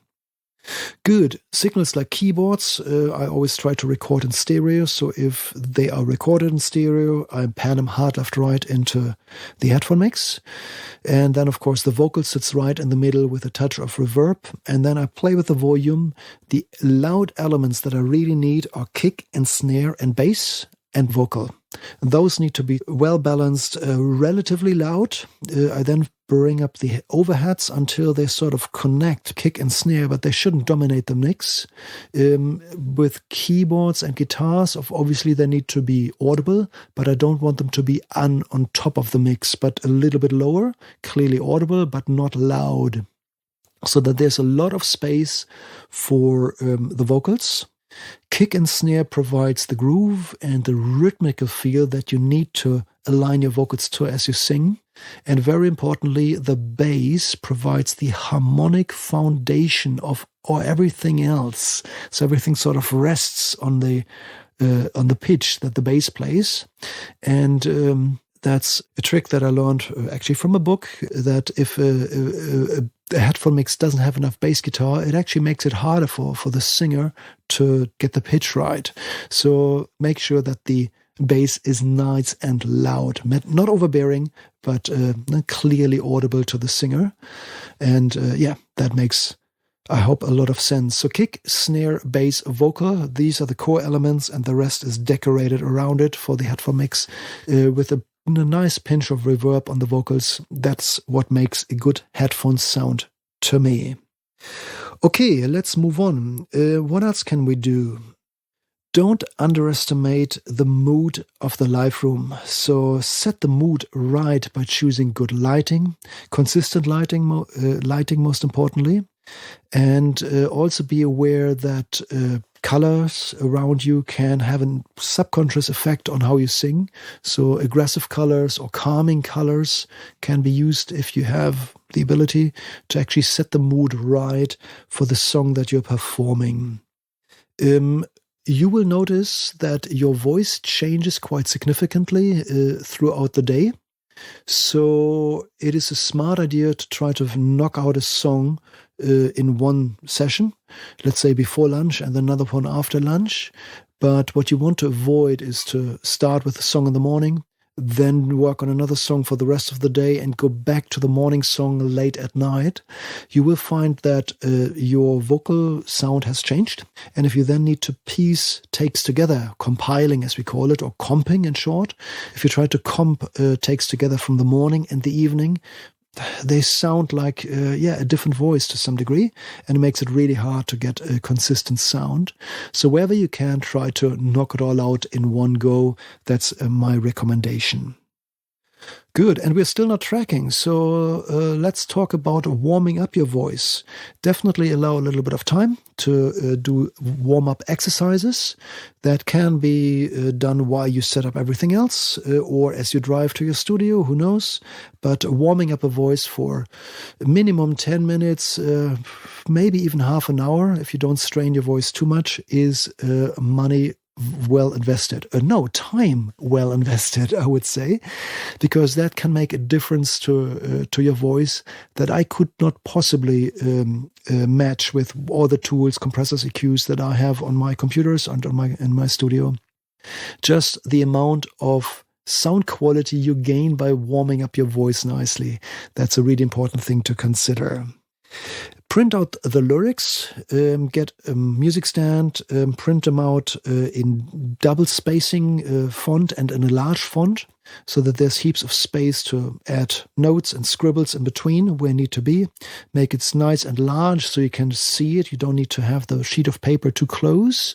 Good. Signals like keyboards, I always try to record in stereo. So if they are recorded in stereo, I pan them hard left right into the headphone mix. And then, of course, the vocal sits right in the middle with a touch of reverb. And then I play with the volume. The loud elements that I really need are kick and snare and bass and vocal. Those need to be well balanced, relatively loud. I then bring up the overheads until they sort of connect kick and snare, but they shouldn't dominate the mix. With keyboards and guitars, obviously they need to be audible, but I don't want them to be on top of the mix, but a little bit lower, clearly audible, but not loud. So that there's a lot of space for the vocals. Kick and snare provides the groove and the rhythmical feel that you need to align your vocals to as you sing. And very importantly, the bass provides the harmonic foundation of everything else. So everything sort of rests on the pitch that the bass plays. And that's a trick that I learned actually from a book, that if a headphone mix doesn't have enough bass guitar, it actually makes it harder for the singer to get the pitch right. So make sure that the bass is nice and loud, not overbearing, but clearly audible to the singer. And that makes, I hope, a lot of sense. So kick, snare, bass, vocal, these are the core elements, and the rest is decorated around it for the headphone mix with a nice pinch of reverb on the vocals. That's what makes a good headphone sound to me. Okay, let's move on. What else can we do? Don't underestimate the mood of the live room. So set the mood right by choosing good lighting, consistent lighting, lighting most importantly. And also be aware that colors around you can have a subconscious effect on how you sing. So aggressive colors or calming colors can be used if you have the ability to actually set the mood right for the song that you're performing. You will notice that your voice changes quite significantly throughout the day. So it is a smart idea to try to knock out a song in one session, let's say before lunch and another one after lunch. But what you want to avoid is to start with a song in the morning, then work on another song for the rest of the day and go back to the morning song late at night. You will find that your vocal sound has changed. And if you then need to piece takes together, compiling as we call it, or comping in short, if you try to comp takes together from the morning and the evening, they sound like, a different voice to some degree, and it makes it really hard to get a consistent sound. So wherever you can, try to knock it all out in one go. That's my recommendation. Good, and we're still not tracking, so let's talk about warming up your voice. Definitely allow a little bit of time to do warm-up exercises. That can be done while you set up everything else, or as you drive to your studio, who knows. But warming up a voice for minimum 10 minutes, maybe even half an hour, if you don't strain your voice too much, is money well invested. Time well invested, I would say, because that can make a difference to your voice that I could not possibly match with all the tools, compressors, EQs that I have on my computers and in my studio. Just the amount of sound quality you gain by warming up your voice nicely. That's a really important thing to consider. Print out the lyrics, get a music stand, print them out in double spacing font and in a large font so that there's heaps of space to add notes and scribbles in between where need to be. Make it nice and large so you can see it. You don't need to have the sheet of paper too close.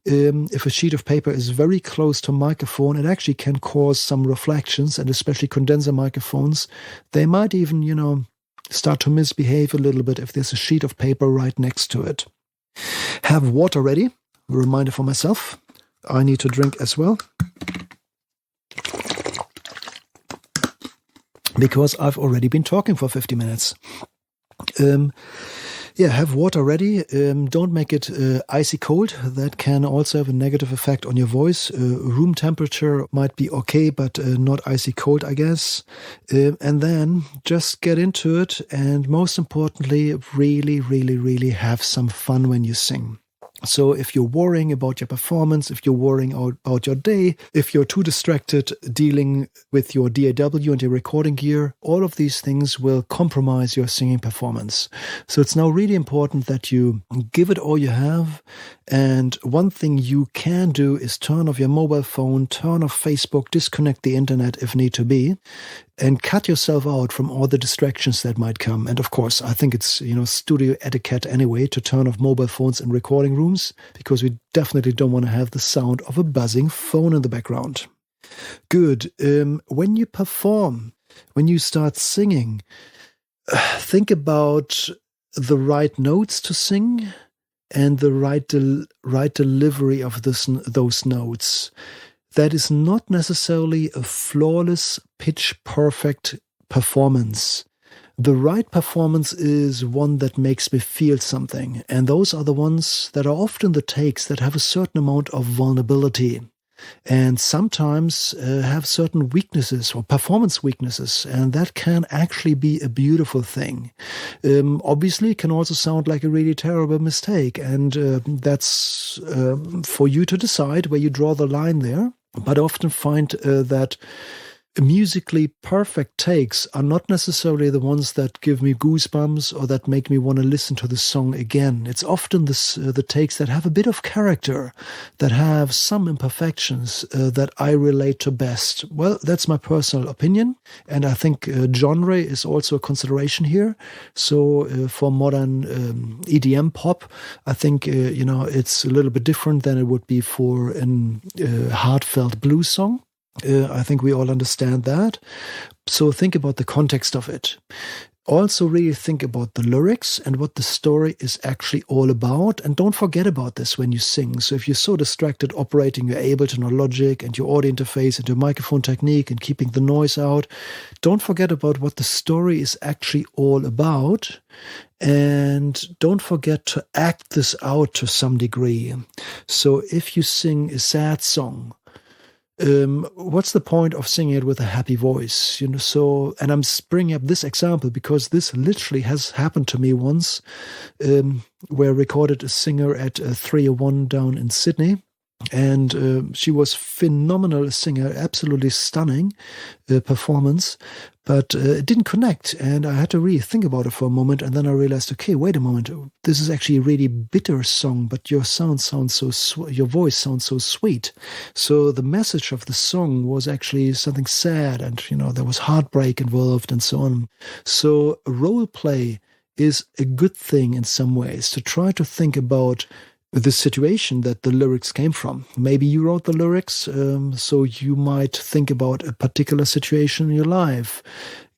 If a sheet of paper is very close to a microphone, it actually can cause some reflections, and especially condenser microphones. They might even, start to misbehave a little bit if there's a sheet of paper right next to it. Have water ready. A reminder for myself. I need to drink as well, because I've already been talking for 50 minutes. Have water ready. Don't make it icy cold. That can also have a negative effect on your voice. Room temperature might be okay, but not icy cold, I guess. And then just get into it. And most importantly, really, really, really have some fun when you sing. So if you're worrying about your performance, if you're worrying about your day, if you're too distracted dealing with your DAW and your recording gear, all of these things will compromise your singing performance. So it's now really important that you give it all you have. And one thing you can do is turn off your mobile phone, turn off Facebook, disconnect the internet if need to be, and cut yourself out from all the distractions that might come. And of course, I think it's, studio etiquette anyway to turn off mobile phones in recording rooms, because we definitely don't want to have the sound of a buzzing phone in the background. Good. When you perform, when you start singing, think about the right notes to sing and the right delivery of those notes. That is not necessarily a flawless, pitch-perfect performance. The right performance is one that makes me feel something, and those are the ones that are often the takes that have a certain amount of vulnerability and sometimes have certain weaknesses or performance weaknesses, and that can actually be a beautiful thing. Obviously, it can also sound like a really terrible mistake, and that's for you to decide where you draw the line there. But I often find that musically perfect takes are not necessarily the ones that give me goosebumps or that make me want to listen to the song again. It's often the takes that have a bit of character, that have some imperfections that I relate to best. Well, that's my personal opinion, and I think genre is also a consideration here. So for modern EDM pop, I think it's a little bit different than it would be for a heartfelt blues song. I think we all understand that. So think about the context of it. Also really think about the lyrics and what the story is actually all about. And don't forget about this when you sing. So if you're so distracted operating your Ableton or Logic and your audio interface and your microphone technique and keeping the noise out, don't forget about what the story is actually all about. And don't forget to act this out to some degree. So if you sing a sad song, what's the point of singing it with a happy voice? So, and I'm bringing up this example because this literally has happened to me once, where I recorded a singer at 301 down in Sydney. And she was phenomenal singer, absolutely stunning performance, but it didn't connect. And I had to really think about it for a moment. And then I realized, okay, wait a moment. This is actually a really bitter song, but your your voice sounds so sweet. So the message of the song was actually something sad, and there was heartbreak involved and so on. So role play is a good thing in some ways, to try to think about the situation that the lyrics came from. Maybe you wrote the lyrics, so you might think about a particular situation in your life.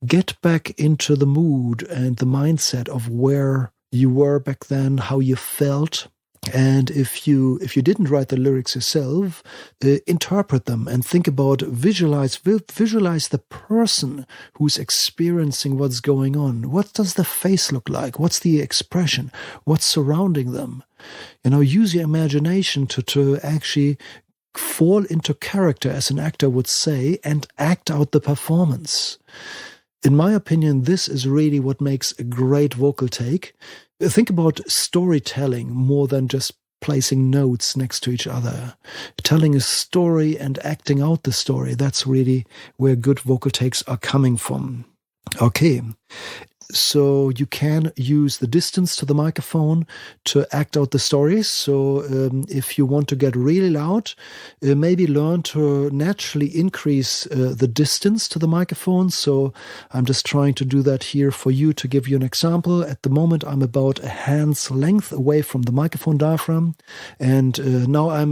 Get back into the mood and the mindset of where you were back then, how you felt. And if you didn't write the lyrics yourself, interpret them and think about, visualize the person who's experiencing what's going on. What does the face look like? What's the expression? What's surrounding them? Use your imagination to actually fall into character, as an actor would say, and act out the performance. In my opinion, this is really what makes a great vocal take. Think about storytelling more than just placing notes next to each other. Telling a story and acting out the story, that's really where good vocal takes are coming from. Okay. So you can use the distance to the microphone to act out the stories. So if you want to get really loud, maybe learn to naturally increase the distance to the microphone. So I'm just trying to do that here for you to give you an example. At the moment, I'm about a hand's length away from the microphone diaphragm. And now I'm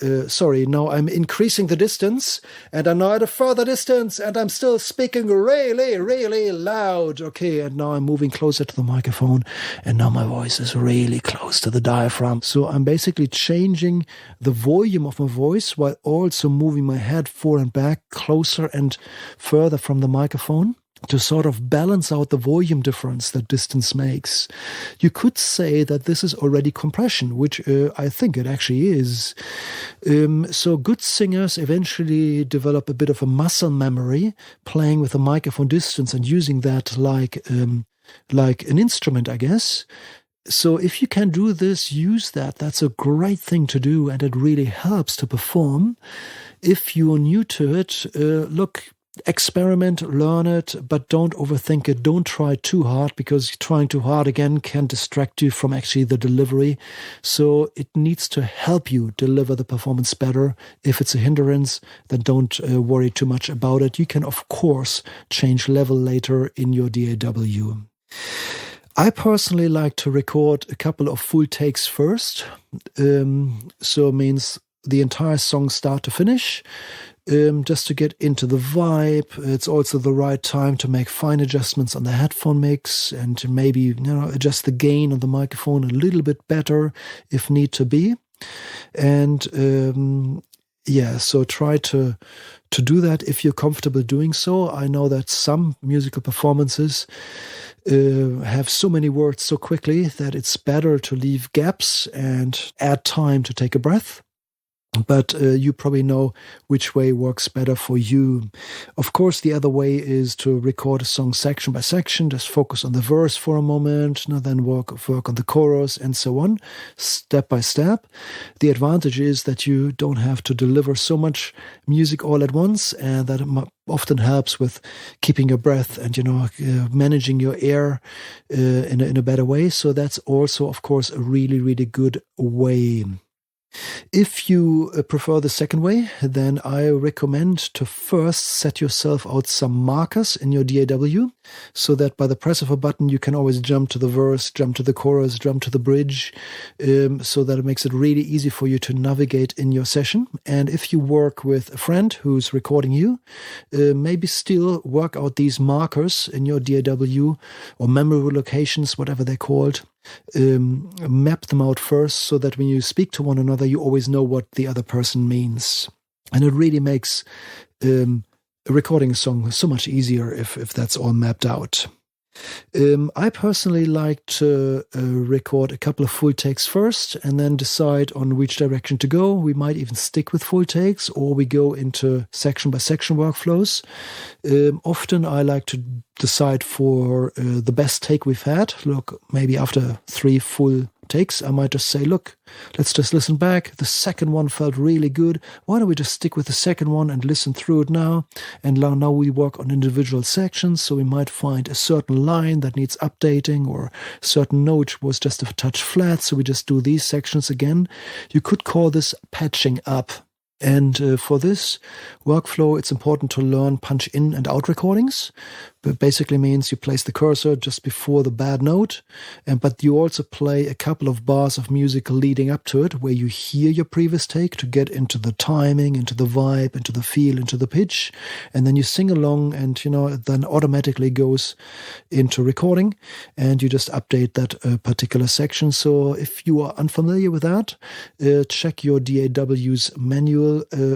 now I'm increasing the distance, and I'm now at a further distance, and I'm still speaking really, really loud. Okay, and now I'm moving closer to the microphone, and now my voice is really close to the diaphragm. So I'm basically changing the volume of my voice while also moving my head forward and back, closer and further from the microphone, to sort of balance out the volume difference that distance makes. You could say that this is already compression, which I think it actually is. So good singers eventually develop a bit of a muscle memory, playing with a microphone distance and using that like an instrument, I guess. So if you can do this, use that. That's a great thing to do, and it really helps to perform. If you're new to it, experiment, learn it, but don't overthink it. Don't try too hard, because trying too hard again can distract you from actually the delivery. So it needs to help you deliver the performance better. If it's a hindrance, then don't worry too much about it. You can, of course, change level later in your DAW. I personally like to record a couple of full takes first. So it means the entire song start to finish. Just to get into the vibe. It's also the right time to make fine adjustments on the headphone mix and to maybe adjust the gain on the microphone a little bit better if need to be. And so try to do that if you're comfortable doing so. I know that some musical performances have so many words so quickly that it's better to leave gaps and add time to take a breath. But you probably know which way works better for you. Of course, the other way is to record a song section by section, just focus on the verse for a moment, and then work on the chorus and so on, step by step. The advantage is that you don't have to deliver so much music all at once, and that often helps with keeping your breath and, managing your air in a better way. So that's also, of course, a really, really good way. If you prefer the second way, then I recommend to first set yourself out some markers in your DAW so that by the press of a button you can always jump to the verse, jump to the chorus, jump to the bridge, so that it makes it really easy for you to navigate in your session. And if you work with a friend who's recording you, maybe still work out these markers in your DAW or memory locations, whatever they're called. Map them out first so that when you speak to one another, you always know what the other person means. And it really makes recording a song so much easier if that's all mapped out. I personally like to record a couple of full takes first and then decide on which direction to go. We might even stick with full takes, or we go into section by section workflows. Often I like to decide for the best take we've had. Look, maybe after 3 full takes, I might just say, look, let's just listen back. The second one felt really good. Why don't we just stick with the second one and listen through it now? And now we work on individual sections. So we might find a certain line that needs updating, or a certain note was just a touch flat. So we just do these sections again. You could call this patching up. And for this workflow, it's important to learn punch in and out recordings. But basically means you place the cursor just before the bad note, but you also play a couple of bars of music leading up to it where you hear your previous take to get into the timing, into the vibe, into the feel, into the pitch. And then you sing along and, it then automatically goes into recording and you just update that particular section. So if you are unfamiliar with that, check your DAW's manual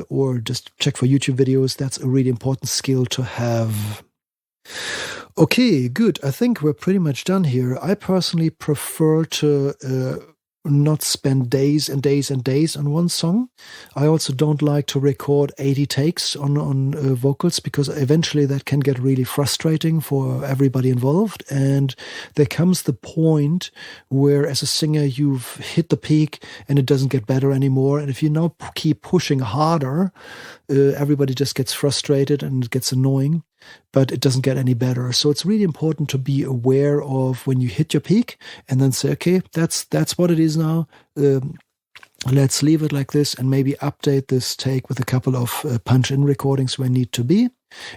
or just check for YouTube videos. That's a really important skill to have. Okay, good. I think we're pretty much done here. I personally prefer to not spend days and days and days on one song. I also don't like to record 80 takes on vocals, because eventually that can get really frustrating for everybody involved. And there comes the point where as a singer you've hit the peak and it doesn't get better anymore. And if you now keep pushing harder, everybody just gets frustrated and it gets annoying, but it doesn't get any better. So it's really important to be aware of when you hit your peak and then say, okay, that's what it is now. Let's leave it like this and maybe update this take with a couple of punch-in recordings where need to be,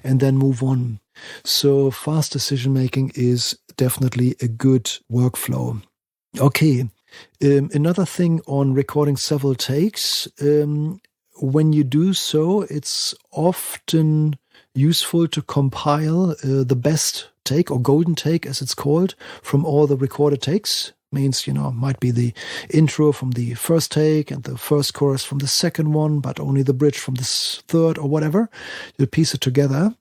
and then move on. So fast decision-making is definitely a good workflow. Okay, another thing on recording several takes. When you do so, it's often useful to compile the best take, or golden take as it's called, from all the recorded takes. Means, might be the intro from the first take and the first chorus from the second one, but only the bridge from the third or whatever. You piece it together.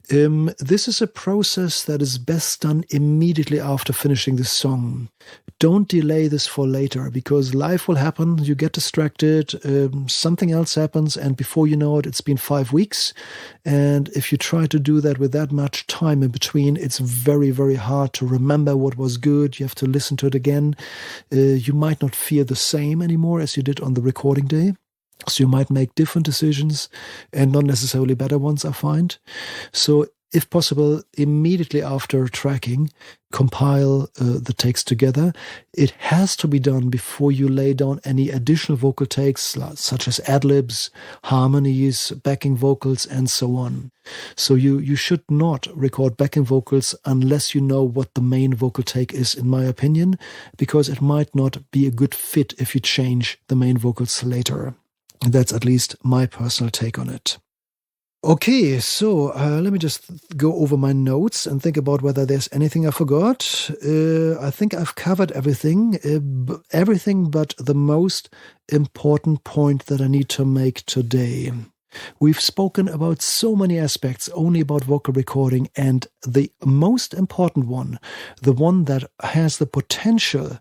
This is a process that is best done immediately after finishing the song. Don't delay this for later, because life will happen. You get distracted, something else happens, and before you know it, it's been 5 weeks. And if you try to do that with that much time in between, it's very, very hard to remember what was good. You have to listen to it again. You might not feel the same anymore as you did on the recording day. So you might make different decisions and not necessarily better ones, I find. So if possible, immediately after tracking, compile the takes together. It has to be done before you lay down any additional vocal takes, such as ad-libs, harmonies, backing vocals, and so on. So you should not record backing vocals unless you know what the main vocal take is, in my opinion, because it might not be a good fit if you change the main vocals later. That's at least my personal take on it. Okay, so let me just go over my notes and think about whether there's anything I forgot. I think I've covered everything but the most important point that I need to make today. We've spoken about so many aspects only about vocal recording, and the most important one, the one that has the potential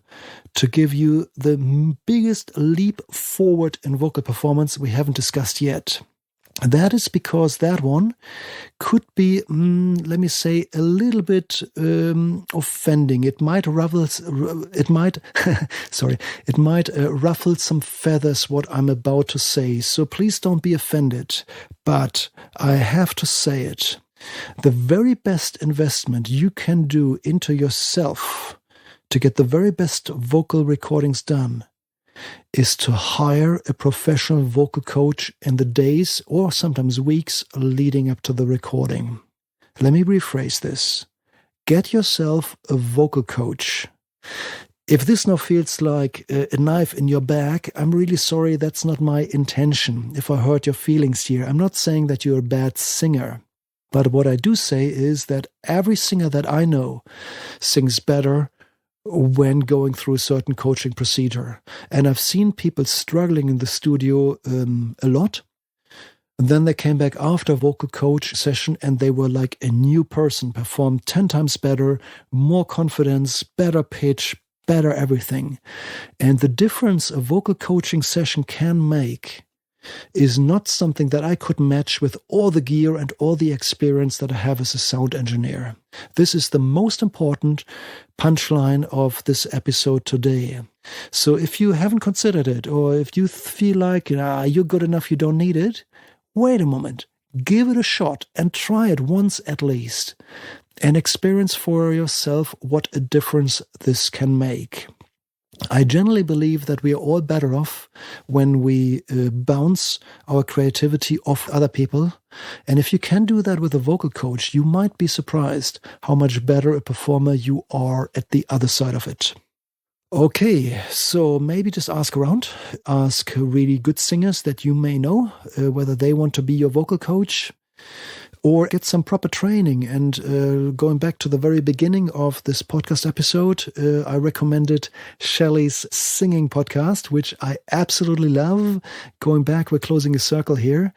to give you the biggest leap forward in vocal performance, we haven't discussed yet. That is because that one could be, let me say, a little bit offending. It might ruffle some feathers, what I'm about to say. So please don't be offended. But I have to say it. The very best investment you can do into yourself to get the very best vocal recordings done is to hire a professional vocal coach in the days or sometimes weeks leading up to the recording. Let me rephrase this. Get yourself a vocal coach. If this now feels like a knife in your back, I'm really sorry, that's not my intention. If I hurt your feelings here, I'm not saying that you're a bad singer. But what I do say is that every singer that I know sings better when going through a certain coaching procedure. And I've seen people struggling in the studio a lot. And then they came back after a vocal coach session and they were like a new person, performed 10 times better, more confidence, better pitch, better everything. And the difference a vocal coaching session can make is not something that I could match with all the gear and all the experience that I have as a sound engineer. This is the most important punchline of this episode today. So if you haven't considered it, or if you feel like you're good enough, you don't need it, wait a moment. Give it a shot and try it once at least. And experience for yourself what a difference this can make. I generally believe that we are all better off when we bounce our creativity off other people. And if you can do that with a vocal coach, you might be surprised how much better a performer you are at the other side of it. Okay, so maybe just ask around. Ask really good singers that you may know whether they want to be your vocal coach. Or get some proper training. And going back to the very beginning of this podcast episode, I recommended Shelley's singing podcast, which I absolutely love. Going back, we're closing a circle here.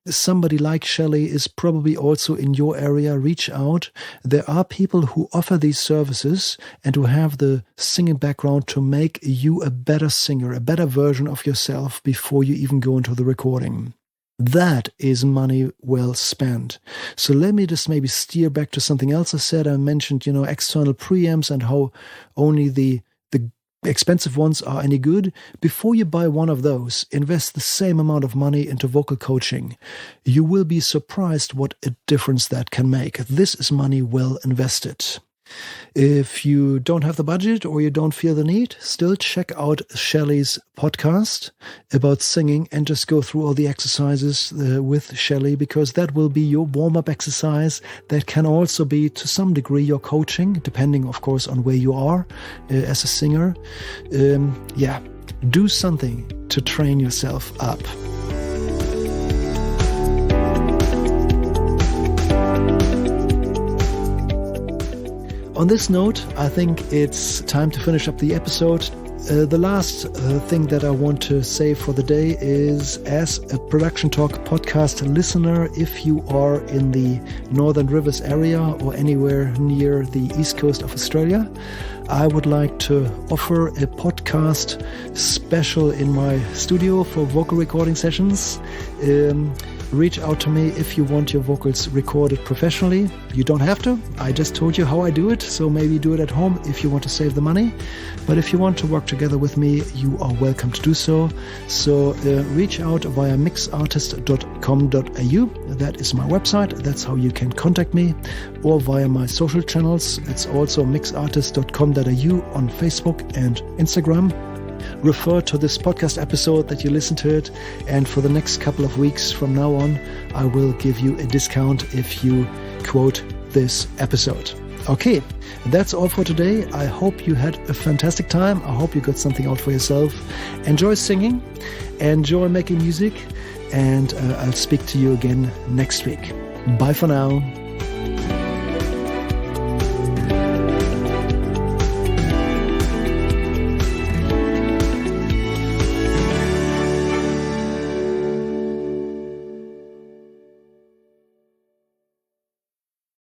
Somebody like Shelley is probably also in your area. Reach out. There are people who offer these services and who have the singing background to make you a better singer, a better version of yourself before you even go into the recording. That is money well spent. So let me just maybe steer back to something else I said. I mentioned, external preamps and how only the expensive ones are any good. Before you buy one of those, invest the same amount of money into vocal coaching. You will be surprised what a difference that can make. This is money well invested. If you don't have the budget or you don't feel the need, still check out Shelley's podcast about singing and just go through all the exercises with Shelley, because that will be your warm-up exercise. That can also be, to some degree, your coaching, depending, of course, on where you are as a singer. Do something to train yourself up. On this note, I think it's time to finish up the episode. The last thing that I want to say for the day is, as a Production Talk podcast listener, if you are in the Northern Rivers area or anywhere near the east coast of Australia, I would like to offer a podcast special in my studio for vocal recording sessions. Reach out to me if you want your vocals recorded professionally. You don't have to. I just told you how I do it, so maybe do it at home if you want to save the money. But if you want to work together with me, you are welcome to do so. So reach out via mixartist.com.au. That is my website. That's how you can contact me. Or via my social channels. It's also mixartist.com.au on Facebook and Instagram. Refer to this podcast episode that you listen to it, and for the next couple of weeks from now on, I will give you a discount if you quote this episode. Okay, that's all for today. I hope you had a fantastic time. I hope you got something out for yourself. Enjoy singing, enjoy making music, and I'll speak to you again next week. Bye for now.